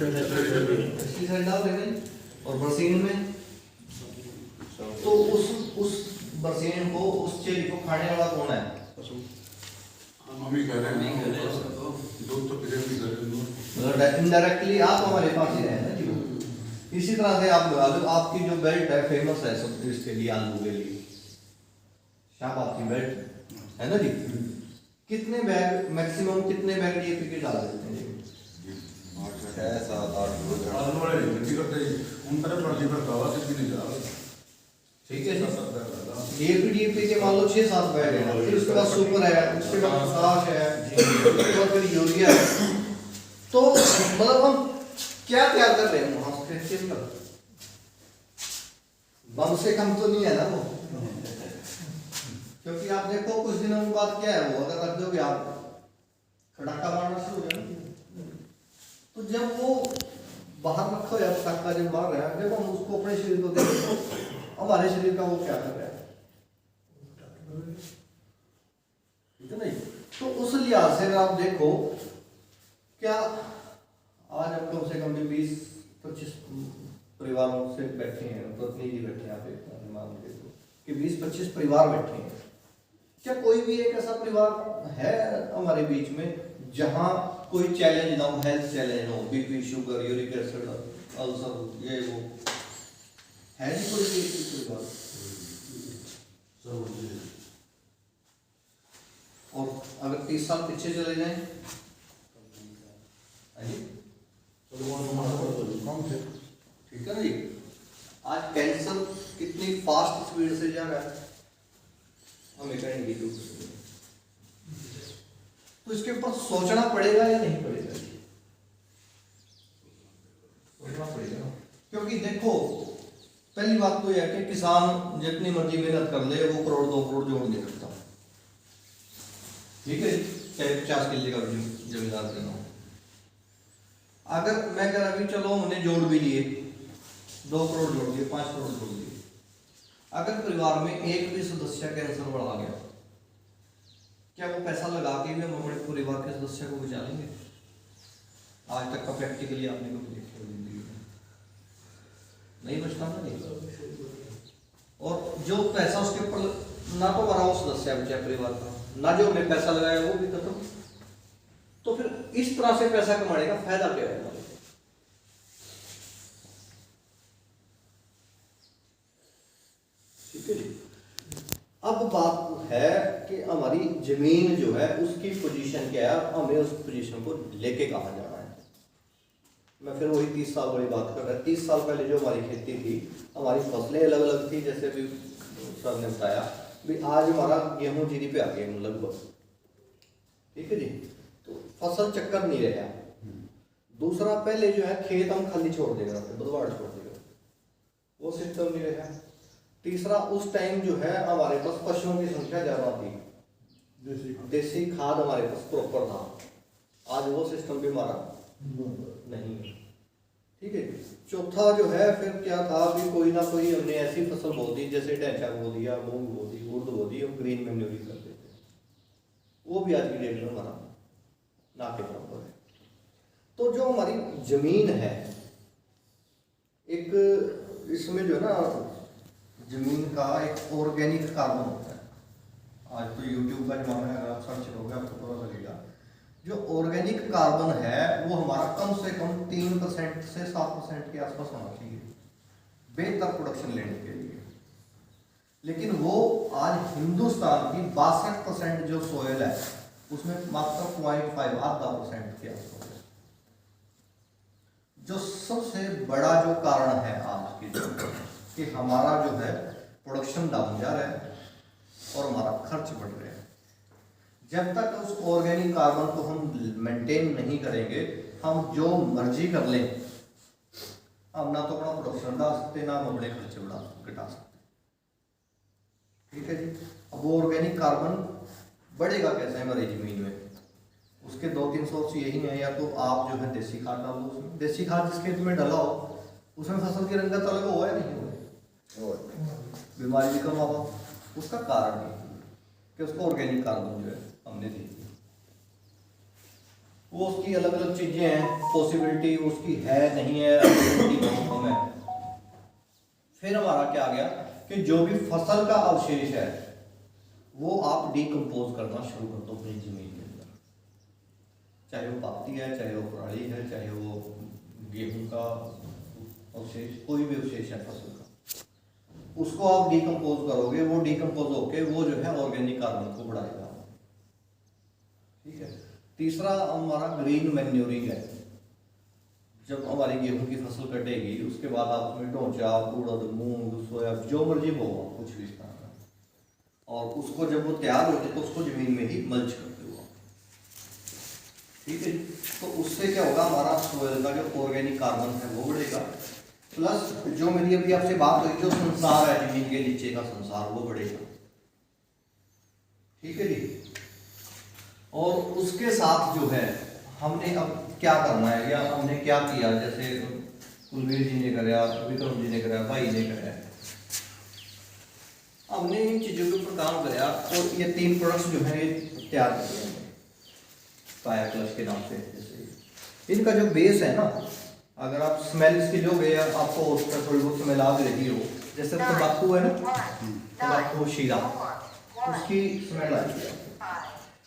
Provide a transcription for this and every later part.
Pesticide डाल देंगे और बरसीन में तो उस बरसीन को उस चेरी को खाने वाला कौन है? हम ही कह रहे हैं दूध तो फिर भी कर रहे मतलब इनडायरेक्टली आप हमारे पास ही रहे ना जी। इसी तरह से आप लगा लो, आपकी जो बेल्ट है फेमस है सब इसके लिए, आलू के लिए शाम आपकी बेल्ट है ना जी। कितने बैग मैक्सिमम कितने बैग डीएपी के डाल देते हैं जी? 6 7 8 आलू वाले नहीं करते उन पर ट्रॉली पर दवा कितनी नहीं जा रहा। ठीक है जी। डीएपी के मान लो 6-7 बैग है, फिर उसके बाद सुपर है, उसके बाद पोटाश है, उसके बाद फिर यूरिया है। तो मतलब हम क्या तैयार कर रहे हैं वहां से? बम से कम तो नहीं है ना वो, क्योंकि आप देखो कुछ दिनों के बाद क्या है वो, अगर रख दोगे आप खड़ाका मारना शुरू हो जाएगा। तो जब वो बाहर रखा हो या पटाखा जब मार रहा है, जब हम उसको अपने शरीर को देखते हैं हमारे शरीर का वो क्या कर रहा है, ठीक है नहीं? तो उस लिहाज से अगर आप देखो क्या आज हम कम से कम भी 20-25 परिवारों से बैठे हैं, प्रतिनिधि बैठे हैं, आप मान के कि 20-25 परिवार बैठे हैं। क्या कोई भी एक ऐसा परिवार है हमारे बीच में जहां कोई चैलेंज ना हो, हेल्थ चैलेंज हो, BP, sugar, uric acid, ulcer, ये वो है नहीं कोई भी परिवार? और अगर 30 साल पीछे चले जाएं, ठीक है ना जी। आज कैंसर कितनी फास्ट स्पीड से जा रहा है हमें कहेंगे तो इसके ऊपर सोचना पड़ेगा या नहीं पड़ेगा? सोचना पड़ेगा, क्योंकि देखो पहली बात तो यह है कि किसान जितनी मर्जी मेहनत कर ले वो 1-2 करोड़ जोड़ नहीं सकता, ठीक है, चाहे 50 किले का जमींदार देना हो। अगर मैं कह रहा भी चलो हमने जोड़ भी लिए, 2 करोड़ जोड़ दिए, 5 करोड़ जोड़ दिए, अगर परिवार में एक भी सदस्य कैंसर बढ़ा गया, क्या वो पैसा लगा के भी हम अपने परिवार के सदस्य को बचा लेंगे? आज तक का प्रैक्टिकली आपने कभी देखा जिंदगी में नहीं बचता ना नहीं। और जो पैसा उसके ऊपर ना तो हमारा वो सदस्य बचा परिवार का, ना जो हमने पैसा लगाया वो भी खत्म। तो फिर इस तरह से पैसा कमाने का फायदा क्या है? ठीक है जी। अब बात है कि हमारी जमीन जो है उसकी पोजीशन क्या है, हमें उस पोजीशन को लेके कहां जाना है। मैं फिर वही 30 साल वाली बात कर रहा हूं। 30 साल पहले जो हमारी खेती थी, हमारी फसलें अलग अलग थी, जैसे भी सर ने बताया भी आज हमारा गेहूं जीरी पे आ गया लगभग, ठीक है जी। तो फसल चक्कर नहीं रहा। दूसरा पहले जो है खेत हम खाली छोड़ देगा, बदवाड़ छोड़ देगा, वो सिस्टम नहीं रहा। तीसरा उस टाइम जो है हमारे पास पशुओं की संख्या ज्यादा थी, देसी खाद हमारे पास प्रॉपर था, आज वो सिस्टम भी हमारा नहीं है, ठीक है। चौथा जो है फिर क्या था भी कोई ना कोई हमने ऐसी फसल बो दी, जैसे ढैंचा बो दिया, मूंग बो दी, उर्द बो दी, हम ग्रीन मैन्योरिंग कर देते, वो भी आज की डेट में हमारा ना के बराबर है। तो जो हमारी जमीन है, एक इसमें जो है ना जमीन का एक ऑर्गेनिक कार्बन होता है। आज तो यूट्यूब का जमाना है, अगर आप सर्च करोगे आपको पता लगेगा। जो ऑर्गेनिक कार्बन है वो हमारा कम से कम 3% से 7% के आसपास होना चाहिए बेहतर प्रोडक्शन लेने के लिए। लेकिन वो आज हिंदुस्तान की 62% जो सोयल है उसमें मात्र 0.5% के आसपास है। जो सबसे बड़ा जो कारण है आज की कि हमारा जो है प्रोडक्शन डाउन जा रहा है और हमारा खर्च बढ़ रहा है। जब तक उस ऑर्गेनिक कार्बन को हम मेंटेन नहीं करेंगे, हम जो मर्जी कर लें, हम ना तो अपना प्रोडक्शन बढ़ा सकते, ना हम अपने खर्चे घटा सकते, ठीक है जी। अब वो ऑर्गेनिक कार्बन बढ़ेगा कैसे हमारी जमीन में? उसके 2-3 सोर्स यही हैं, या तो आप जो है देसी खाद डालो उसमें, देसी खाद जिस खेत में डाला हो उसमें फसल की रंगत अलग हुआ है नहीं हुआ, बीमारी भी कम हुआ। उसका कारण है कि उसको ऑर्गेनिक कार्बन जो है हमने दी। वो उसकी अलग अलग चीजें हैं, पॉसिबिलिटी उसकी है नहीं है, ability बहुत कम है। फिर हमारा क्या आ गया कि जो भी फसल का अवशेष है वो आप डिकम्पोज करना शुरू कर दो अपनी जमीन के अंदर, चाहे वो पाती है, चाहे वो पराली है, चाहे वो गेहूं का अवशेष, कोई भी अवशेष है फसल का, उसको आप डिकम्पोज करोगे, वो डिकम्पोज होके वो जो है ऑर्गेनिक कार्बन को बढ़ाएगा। ठीक है। तीसरा हमारा ग्रीन मैन्योरिंग है। जब हमारी गेहूं की फसल कटेगी उसके बाद आप उसमें ढोंचा, उड़द, मूंग, सोया, जो मर्जी हो कुछ भी इस तरह का, और उसको जब वो तैयार होते तो उसको जमीन में ही मल्च करते हो। ठीक है। तो उससे क्या होगा, हमारा सोयल का जो ऑर्गेनिक कार्बन है वो बढ़ेगा, प्लस जो मेरी अभी आपसे बात हुई जो संसार है जमीन के नीचे का संसार वो बढ़ेगा। ठीक है जी। और उसके साथ जो है हमने अब क्या करना है या हमने क्या किया, जैसे कुलवीर जी ने कराया, विक्रम जी ने कराया, भाई ने कराया, हमने इन चीजों के ऊपर काम कराया और ये 3 प्रोडक्ट्स जो है ये तैयार कर दिए हमने काया क्लच के नाम से। जैसे इनका जो बेस है ना, अगर आप स्मेल इसकी लोगे या आपको उस पर थोड़ी बहुत स्मेल आ रही हो, जैसे तंबाकू है ना, तंबाकू शीरा, उसकी स्मेल आती है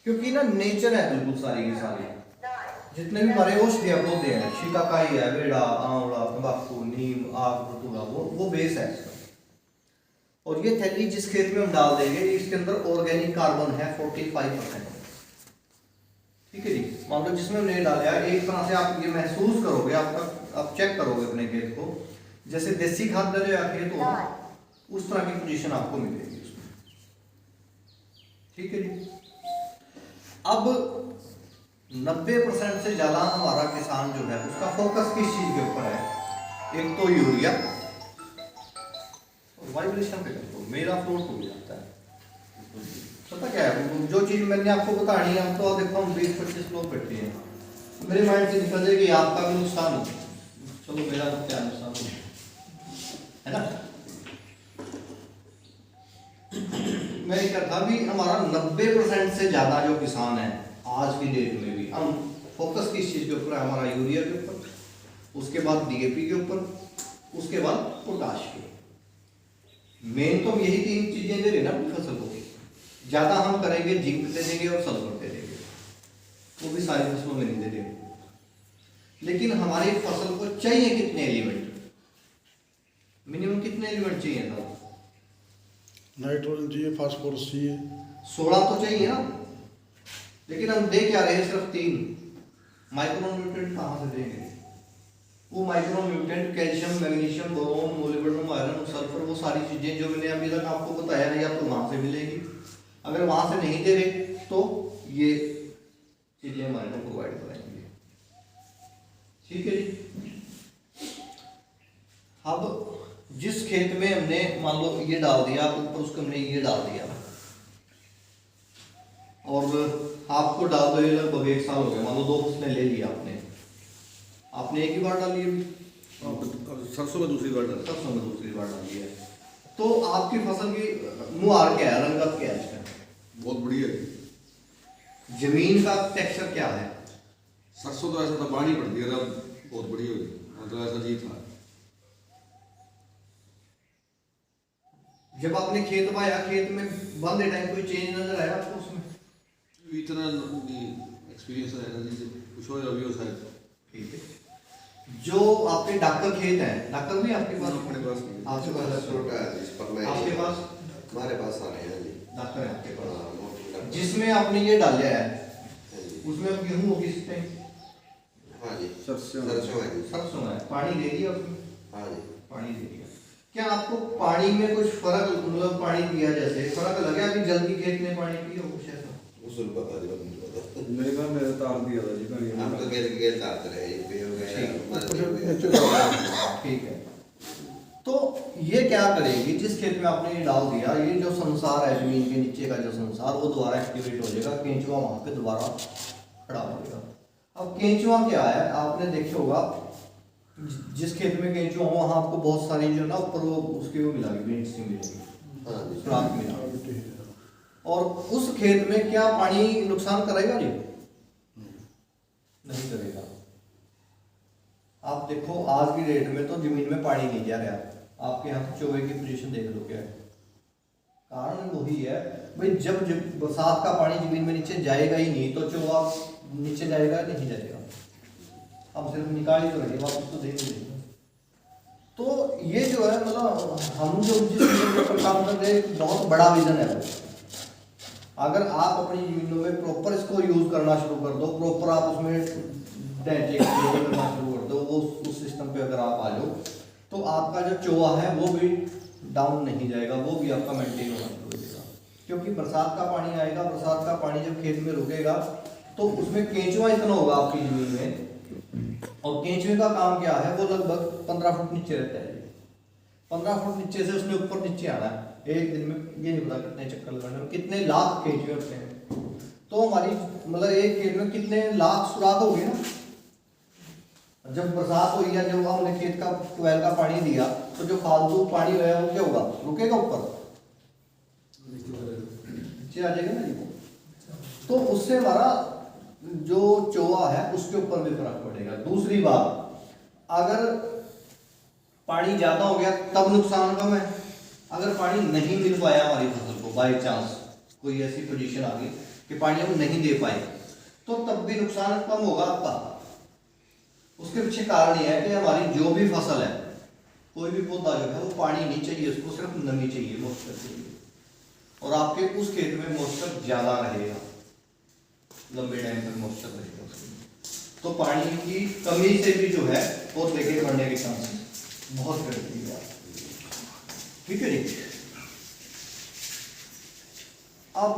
क्योंकि ना नेचर है बिल्कुल सारी की सारी, जितने भी हमारे औषधीय पौधे हैं, शिकाकाई है, बेड़ा, आंवला, तंबाकू, नीम, आग, धतूरा, वो बेस है इसका। और ये थैली जिस खेत में हम डाल देंगे इसके अंदर ऑर्गेनिक कार्बन है 45%। ठीक है जी। मान लो जिसमें हमने डाला है, एक तरह से आप ये महसूस करोगे, आप चेक करोगे अपने खेत को, जैसे देसी खाद डाले या खेत हो उस तरह की पोजीशन आपको मिलेगी उसमें। ठीक है जी। अब 90% से ज्यादा हमारा किसान जो है उसका फोकस किस चीज के ऊपर है, एक तो यूरिया, वाइब्रेशन पे करते हो, मेरा फ्लोट हो जाता है। पता क्या है, जो चीज मैंने आपको बतानी है, तो देखो हम 20-25 लोग बैठे हैं, मेरे माइंड से निकल जाएगी आपका भी नुकसान हो, चलो मेरा तो क्या नुकसान हो, है ना। मैं क्या था भी हमारा 90% से ज्यादा जो किसान है आज की डेट में भी, हम फोकस किस चीज के ऊपर है, हमारा यूरिया के ऊपर, उसके बाद डीएपी के ऊपर, उसके बाद पोटाश के। मेन तो हम यही 3 चीजें दे रहे ना अपनी फसल को, ज्यादा हम करेंगे जिंक दे देंगे और सल्फर दे देंगे, वो भी सारी फसलों में नहीं दे देंगे। लेकिन हमारी फसल को चाहिए कितने एलिमेंट, मिनिमम कितने एलिमेंट चाहिए था, नाइट्रोजन चाहिए, फास्फोरस चाहिए, 16 तो चाहिए ना, लेकिन हम दे क्या रहे हैं सिर्फ 3। माइक्रो न्यूट्रिएंट कहाँ से देंगे, वो micro nutrient calcium, magnesium, boron, molybdenum, iron, sulphur, वो सारी चीजें जो मैंने अभी तक आपको बताया नहीं, आपको वहां से मिलेगी। अगर वहां से नहीं दे रहे तो ये चीजें हमारे को प्रोवाइड कराएंगे। ठीक है जी। अब जिस खेत में हमने मान लो ये डाल दिया, ऊपर उसको हमने ये डाल दिया और आपको डाल दो, ये लगभग 1 साल हो गया, मान लो 2 फसलें ले लिया आपने एक ही बार डाली है, सरसों में दूसरी बार डाली, सरसों में दूसरी बार डाली है, तो आपकी फसल की मुहार क्या है, रंगत क्या है इसका, बहुत बढ़िया है। जमीन का टेक्सचर क्या है, सरसों तो ऐसा था पानी पड़ती है, बहुत बढ़िया हुई, मतलब ऐसा जी था। जब आपने खेत बाया, खेत में बंदे टाइम कोई चेंज नजर आया आपको उसमें, इतना एक्सपीरियंस है ना जी, पूछो अभी हो शायद। ठीक है। जो आपके डॉक्टर खेत है, डॉक्टर भी आपके पास, अपने पास आपके पास छोटा है जिस पर मैं आपके पास हमारे पास आ रहे हैं जी, डॉक्टर है आपके पास, हाँ, मोटी डॉक्टर। जिसमें आपने ये डाला है हाँ जी, उसमें अब गेहूं होगी इस टाइम, हाँ जी, सरसों सरसों है जी, सरसों है, पानी दे दिया उसमें, हाँ जी। पानी दे दिया, क्या आपको पानी में कुछ फर्क, मतलब पानी दिया जैसे फर्क लगा कि जल्दी खेत में पानी पियो कुछ ऐसा, उसूल पता जी, बंद पता। मेरे घर में तार दिया था जी पानी, हम तो गेल गेल डालते रहे, ये भी हो गया, हमारे भी हो ठीक गया। ठीक है। तो ये क्या करेगी, जिस खेत में आपने ये डाल दिया, ये जो संसार है जमीन के नीचे का जो संसार, वो दोबारा एक्टिवेट हो जाएगा, केंचुआ वहां पे दोबारा खड़ा हो जाएगा। अब केंचुआ क्या है, आपने देखे होगा जिस खेत में केंचुआ हो वहां आपको बहुत सारी जो ना ऊपर वो उसकी वो मिलेगी, बीट सी मिलेगी, हाँ जी, सुराख मिला, और उस खेत में क्या पानी नुकसान करेगा नहीं, नहीं करेगा। आप देखो आज की डेट में तो जमीन में पानी नहीं जा रहा, आपके यहाँ तो चौवे की पोजीशन देख लो क्या है। कारण वही है भाई, जब बरसात का पानी जमीन में नीचे जाएगा ही नहीं तो चौवा नीचे जाएगा नहीं जाएगा। हम सिर्फ निकाल ही तो रहे, वापस तो दे नहीं रहे। तो ये जो है मतलब हम जो जिस विजन पर काम कर रहे हैं बहुत बड़ा विजन है। अगर आप अपनी जमीनों में प्रॉपर इसको यूज करना शुरू कर दो, प्रॉपर आप उसमें ढांचे करना शुरू कर दो, वो उस सिस्टम पे अगर आप आ जाओ तो आपका जो चौवा है वो भी डाउन नहीं जाएगा, वो भी आपका मेंटेन होना शुरू हो जाएगा। क्योंकि बरसात का पानी आएगा, बरसात का पानी जब खेत में रुकेगा तो उसमें केंचुआ इतना होगा आपकी जमीन में, और केंचुए का काम क्या है, वो लगभग 15 फुट नीचे रहता है। 15 फुट नीचे से उसने ऊपर नीचे आना है एक दिन में, ये नहीं पता कितने चक्कर लगाने में, कितने लाख केंचुए होते हैं। तो हमारी मतलब एक खेत में कितने लाख सुराख हो गए ना। जब बरसात हुई या जब हमने खेत का ट्यूबवेल का पानी दिया तो जो फालतू पानी है वो क्या होगा, रुकेगा ऊपर नीचे आ जाएगा ना जी वो। तो उससे हमारा जो चौवा है उसके ऊपर भी फर्क पड़ेगा। दूसरी बात, अगर पानी ज्यादा हो गया तब नुकसान कम है। अगर पानी नहीं मिल पाया हमारी फसल को, बाई चांस कोई ऐसी पोजीशन आ गई कि पानी हम नहीं दे पाए, तो तब भी नुकसान कम होगा आपका। उसके पीछे कारण यह है कि हमारी जो भी फसल है, कोई भी पौधा जो है वो पानी नहीं चाहिए, उसको सिर्फ नमी चाहिए, मॉइस्चर चाहिए। और आपके उस खेत में मॉइस्चर ज्यादा रहेगा, लंबे टाइम तक मॉइस्चर रहेगा उसमें। तो पानी की कमी से भी जो है वो लेके बढ़ने के चांसेस बहुत रहती है। ठीक है जी। अब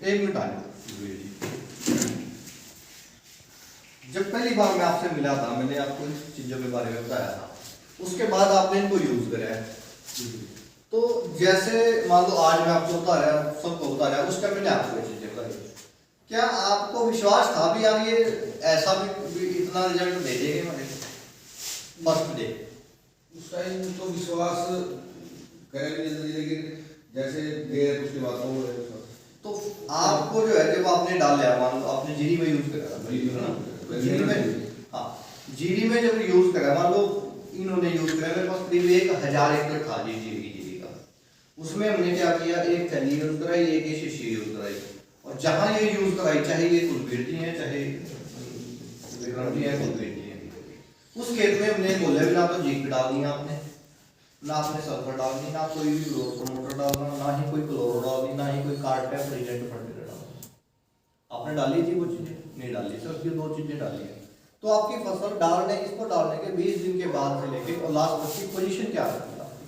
एक मिनट आए, जब पहली बार मैं आपसे मिला था मैंने आपको इन चीजों के बारे में बताया था, उसके बाद आपने इनको यूज करा है। तो जैसे मान लो आज मैं आपको बता रहा हूँ, सबको बता रहा हूँ, उस टाइम मैंने आपको ये चीजें बताई। क्या आपको विश्वास था भी यार ये ऐसा भी इतना रिजल्ट दे देंगे हमारे फर्स्ट डे? उस टाइम तो विश्वास करेंगे नहीं, लेकिन जैसे गए उसके बाद तो तो आपको जो है जब आपने डाला, मान लो आपने जीरी में यूज करा था, जीरी में, हाँ जीरी में जब यूज करा, मान लो इन्होंने यूज करा, मेरे पास करीब 1000 एकड़ था जीरी का। उसमें हमने क्या किया, एक थैली यूज कराई, एक शीशी यूज कराई। और जहां ये यूज कराई, चाहे ये कुलबीर जी है, चाहे विक्रम जी है, कुलबीर जी है, उस खेत में हमने बोले भी ना तो जीप डालनी है आपने, ना आपने सल्फर डालनी, ना कोई भी ग्रोथ प्रमोटर डालना, ना ही कोई क्लोरो डालनी, ना ही कोई कार्डपैप रिजेंट फर्टिलाइजर डालना। आपने डाली थी वो चीजें? नहीं डाली, सिर्फ ये 2 चीजें डाली है। तो आपकी फसल डालने, इसको डालने के 20 दिन के बाद से लेके और लास्ट तक की पोजीशन क्या रहती है आपकी?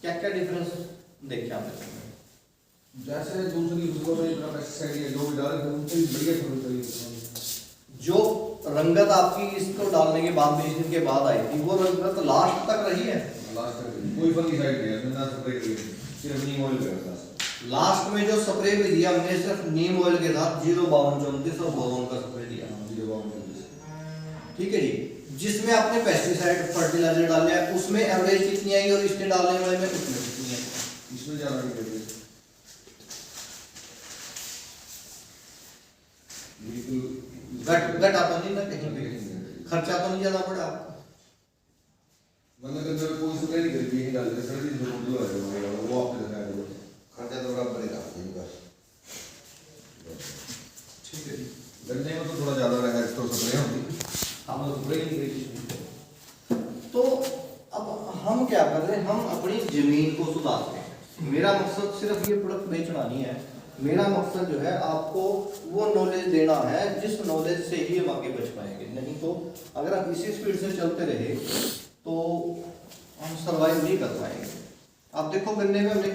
क्या क्या डिफरेंस देखे आपने? जैसे दूसरी उसको में इतना पेस्टिसाइड जो भी डाले थे उनसे बढ़िया फसल करी। जो रंगत आपकी इसको डालने के बाद 20 दिन के बाद आई थी, वो रंगत लास्ट तक रही है? लास्ट तक कोई फंगिसाइड नहीं है, ना स्प्रे किया, सिर्फ नीम ऑयल किया था। लास्ट में जो स्प्रे भी दिया हमने सिर्फ नीम ऑयल के साथ 05234 और बोरोन का स्प्रे दिया। 05234 ठीक है जी। जिसमें आपने पेस्टिसाइड फर्टिलाइजर डाले हैं उसमें एवरेज कितनी आई और इसके डालने वाले में कितनी आई? इसमें ज्यादा नहीं है, घटा तो नहीं ना कहीं पे, खर्चा तो नहीं ज्यादा पड़ा आपको? मतलब कि अगर कोई स्प्रे नहीं करी यही डाल दे सर जी जो है वो आपने दिखाया है, खर्चा तो बराबर ही रखते हैं बस। ठीक है जी। गन्ने में तो थोड़ा ज्यादा रहा है तो स्प्रे होती हम स्प्रे नहीं करी। तो अब हम क्या कर रहे हैं, हम अपनी जमीन को सुधार रहे हैं। मेरा मकसद सिर्फ ये प्रोडक्ट बेचना नहीं है, मेरा मकसद जो है आपको वो नॉलेज देना है जिस नॉलेज से ही हम आगे बच पाएंगे। नहीं तो अगर आप इसी स्पीड से चलते रहे तो हम सर्वाइव नहीं कर पाएंगे। आप देखो गन्ने में हमने,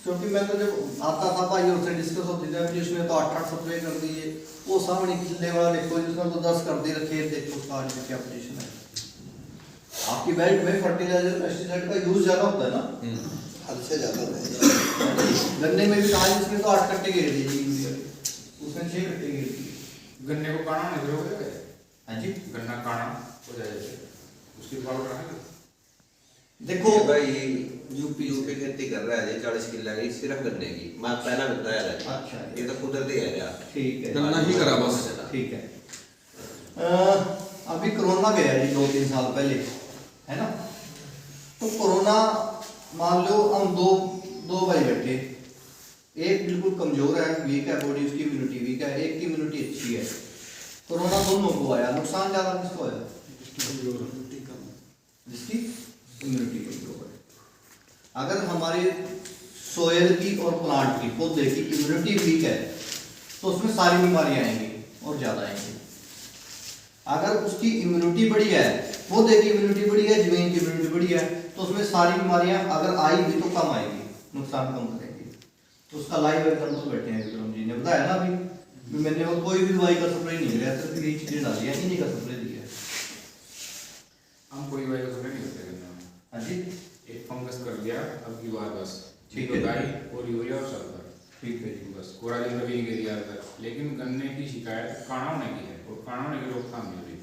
क्योंकि मैं तो जब आता था भाई और से डिस्कस होती थी, जिसमें तो 8-8 स्प्रे कर दिए, वो सामने किले वाला देखो जिसमें तो 10 कर दिए, खेत देखो उसका आज क्या पोजीशन है। आपकी बेल्ट में फर्टिलाइजर पेस्टिसाइड का यूज ज्यादा होता है ना, हद से ज्यादा है। गन्ने में भी कहा जिसमें तो 8 कट्टे गिर दिए यूरिया, उसमें 6 कट्टे गिर दिए। गन्ने को काना नहीं हो गया? हाँ जी, गन्ना काना हो जाएगा, उसके बाद रखेंगे। देखो भाई यूपी खेती कर रहा है जी 40 किला की सिर्फ गन्ने की, मैं पहला बताया था। अच्छा। ये तो कुदरती है यार। ठीक है, गन्ना ही करा बस। ठीक है। अभी कोरोना गया जी 2-3 साल पहले, है ना। तो कोरोना मान लो हम दो भाई बैठे, एक बिल्कुल कमजोर है, वीक है बॉडी, उसकी इम्यूनिटी वीक है, एक की इम्यूनिटी अच्छी है। कोरोना दोनों को आया, नुकसान ज्यादा किसको आया? जिसकी इम्यूनिटी कमजोर है। अगर हमारे सोयल की और प्लांट की, पौधे की इम्यूनिटी वीक है तो उसमें सारी बीमारियां आएंगी और ज्यादा आएंगी। अगर उसकी इम्यूनिटी बढ़िया है, पौधे की इम्यूनिटी बढ़िया है, जमीन की इम्यूनिटी बढ़िया है, तो उसमें सारी बीमारियां अगर आई भी तो कम आएगी, नुकसान कम करेगी। तो उसका लाइव एग्जाम्पल बैठे हैं विक्रम जी ने बताया ना अभी। मैंने वो कोई भी दवाई का स्प्रे नहीं किया, सिर्फ यही चीजें डाली है, इन्हीं का स्प्रे दिया है। हम कोई दवाई का स्प्रे नहीं करते गन्ने में। हाँ जी, एक फंगस कर दिया अब की बार बस, ठीक है। डाई और यूरिया और सल्फर, ठीक है जी। बस कोराजिन कभी नहीं दिया जाता। लेकिन गन्ने की शिकायत काणा होने की है, और काणा होने की रोकथाम नहीं हो रही।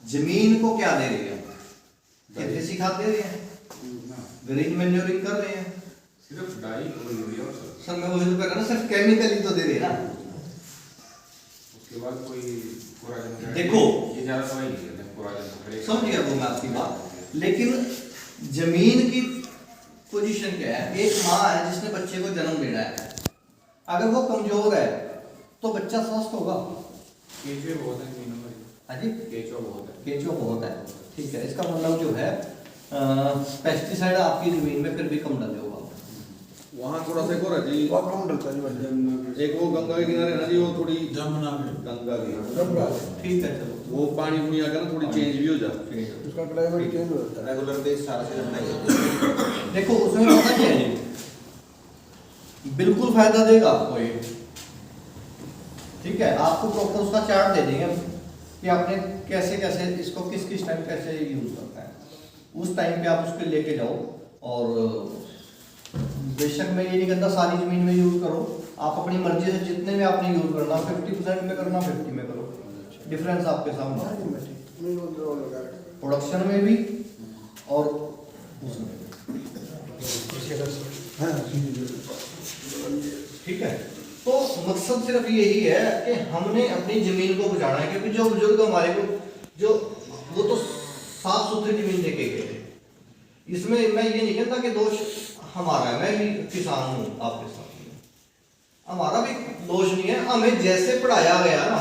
जमीन को क्या दे रहे हैं? क्या देसी खाद दे रहे हैं? ना, ग्रीन मैन्योरिंग कर रहे हैं? सिर्फ डाई और यूरिया और सल्फर। सर मैं वही तो कह रहा ना, सिर्फ केमिकल ही तो दे रहे हैं ना। उसके बाद कोई कोराजिन का देखो, ये ज्यादा दवाई नहीं देते कोराजिन। समझ गया वो मैं आपकी बात। लेकिन जमीन की पोजीशन क्या है? एक माँ है जिसने बच्चे को जन्म देना है, अगर वो कमजोर है तो बच्चा स्वस्थ होगा। केचुए बहुत है जमीनों में। हाँ जी, केचुआ बहुत है। केंचुआ बहुत है। ठीक है, इसका मतलब जो है पेस्टिसाइड आपकी जमीन में फिर भी कम डाले होगा। वहाँ थोड़ा सा एक और है जी, वो कम डलता है भाई। एक वो गंगा के किनारे है ना जी, वो थोड़ी जमुना में गंगा की, गंगा ठीक है, चलो वो पानी पुनी आकर ना थोड़ी चेंज भी हो जाती है। उसका क्लाइमेट चेंज हो जाता है। रेगुलर बेस सारा से नहीं होता। देखो उसमें पता क्या है, बिल्कुल फायदा देगा आपको ये। ठीक है, आपको प्रॉपर उसका चार्ट दे देंगे कि आपने कैसे कैसे इसको किस किस टाइम कैसे यूज करना है। उस टाइम पे आप उसको लेके जाओ। और बेशक मैं ये नहीं कहता सारी जमीन में यूज करो, आप अपनी मर्जी से जितने में आपने यूज करना, 50% में करना, 50 में करो, डिफरेंस आपके सामने, प्रोडक्शन में भी और उसमें भी। ठीक है, तो मकसद सिर्फ यही है कि हमने अपनी जमीन को बचाना है, क्योंकि जो बुजुर्ग हमारे को जो वो तो साफ सुथरी जमीन देके गए थे। इसमें मैं ये नहीं कहता कि दोष हमारा है, मैं भी किसान हूँ आपके साथ, हमारा भी दोष नहीं है। हमें जैसे पढ़ाया गया ना